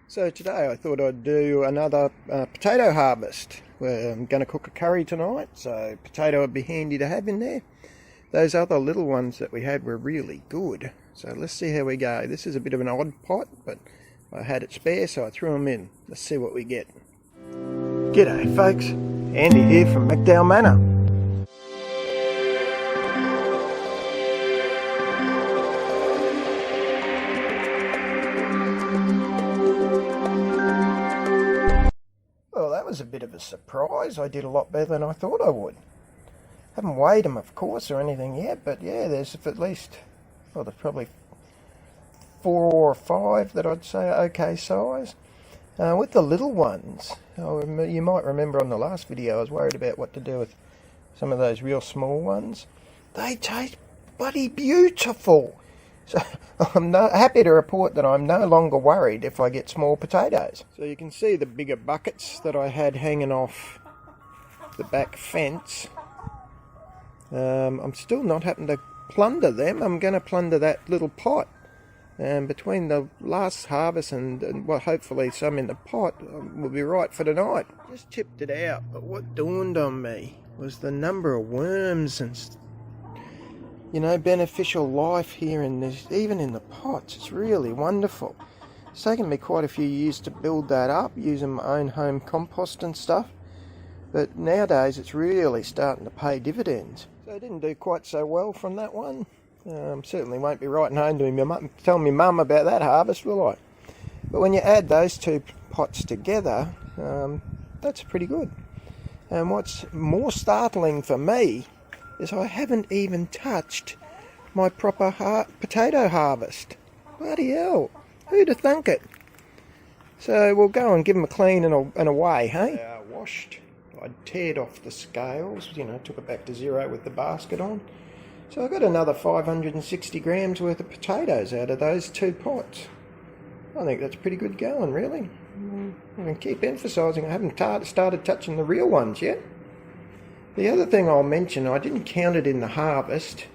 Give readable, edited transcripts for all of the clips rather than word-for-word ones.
So today I thought I'd do another potato harvest. I'm going to cook a curry tonight, so potato would be handy to have in there. Those other little ones that we had were really good, so let's see how we go. This is a bit of an odd pot, but I had it spare, so I threw them in. Let's see what we get. G'day folks, Andy here from McDowall Manor. Well, that was a bit of a surprise. I did a lot better than I thought I would. Haven't weighed them, of course, or anything yet, but yeah, there's at least, well, there's probably 4 or 5 that I'd say are okay size. With the little ones, you might remember on the last video I was worried about what to do with some of those real small ones. They taste bloody beautiful. So I'm happy to report that I'm no longer worried if I get small potatoes. So you can see the bigger buckets that I had hanging off the back fence. I'm still not happening to plunder them. I'm going to plunder that little pot. And between the last harvest and well, hopefully some in the pot, will be right for tonight. Just chipped it out, but what dawned on me was the number of worms and beneficial life here in this, even in the pots. It's really wonderful. It's taken me quite a few years to build that up, using my own home compost and stuff. But nowadays it's really starting to pay dividends. So I didn't do quite so well from that one. Certainly won't be writing home to me, tell me mum about that harvest, will I? But when you add those two pots together, that's pretty good. And what's more startling for me is I haven't even touched my proper potato harvest. Bloody hell, who'd have thunk it? So we'll go and give them a clean and away, hey? They are washed. I teared off the scales, took it back to zero with the basket on. So I got another 560 grams worth of potatoes out of those 2 pots. I think that's pretty good going, really. I can keep emphasising I haven't started touching the real ones yet. The other thing I'll mention, I didn't count it in the harvest,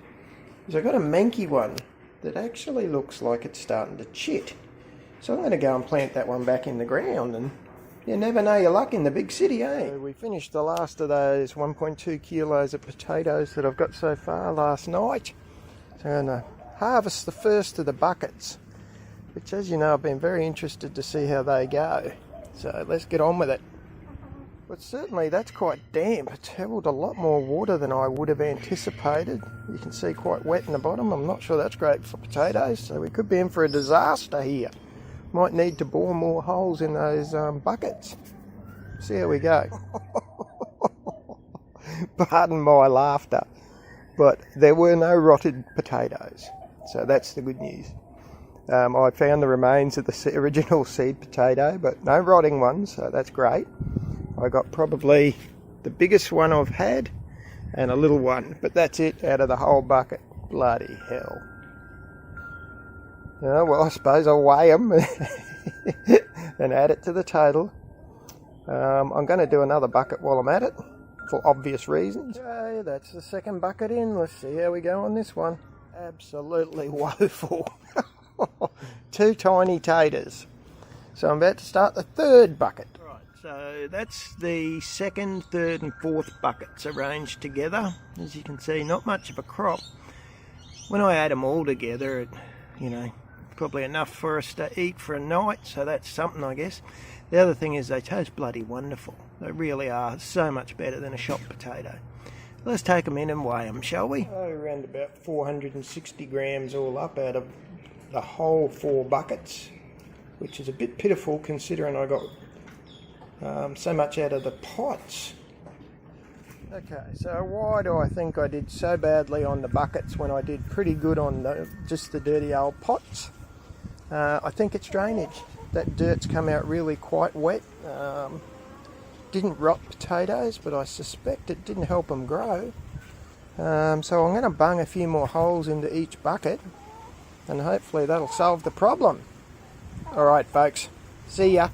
is I got a manky one that actually looks like it's starting to chit. So I'm going to go and plant that one back in the ground, and you never know your luck in the big city, eh? So we finished the last of those 1.2 kilos of potatoes that I've got so far last night. So I'm going to harvest the first of the buckets, which, as you know, I've been very interested to see how they go. So let's get on with it. But certainly that's quite damp. It's held a lot more water than I would have anticipated. You can see quite wet in the bottom. I'm not sure that's great for potatoes, so we could be in for a disaster here. Might need to bore more holes in those buckets. See how we go. Pardon my laughter, but there were no rotted potatoes, so that's the good news. I found the remains of the original seed potato, but no rotting ones, so that's great. I got probably the biggest one I've had and a little one, but that's it out of the whole bucket. Bloody hell. Well, I suppose I'll weigh them and add it to the total. I'm going to do another bucket while I'm at it, for obvious reasons. Okay, that's the second bucket in. Let's see how we go on this one. Absolutely woeful. 2 tiny taters. So I'm about to start the third bucket. Right, so that's the second, third and fourth buckets arranged together. As you can see, not much of a crop. When I add them all together, probably enough for us to eat for a night, so that's something, I guess. The other thing is they taste bloody wonderful. They really are so much better than a shop potato. Let's take them in and weigh them, shall we? Around about 460 grams all up out of the whole 4 buckets, which is a bit pitiful considering I got so much out of the pots. Okay, so why do I think I did so badly on the buckets when I did pretty good on just the dirty old pots? I think it's drainage. That dirt's come out really quite wet. Didn't rot potatoes, but I suspect it didn't help them grow. So I'm going to bung a few more holes into each bucket, and hopefully that'll solve the problem. Alright folks, see ya.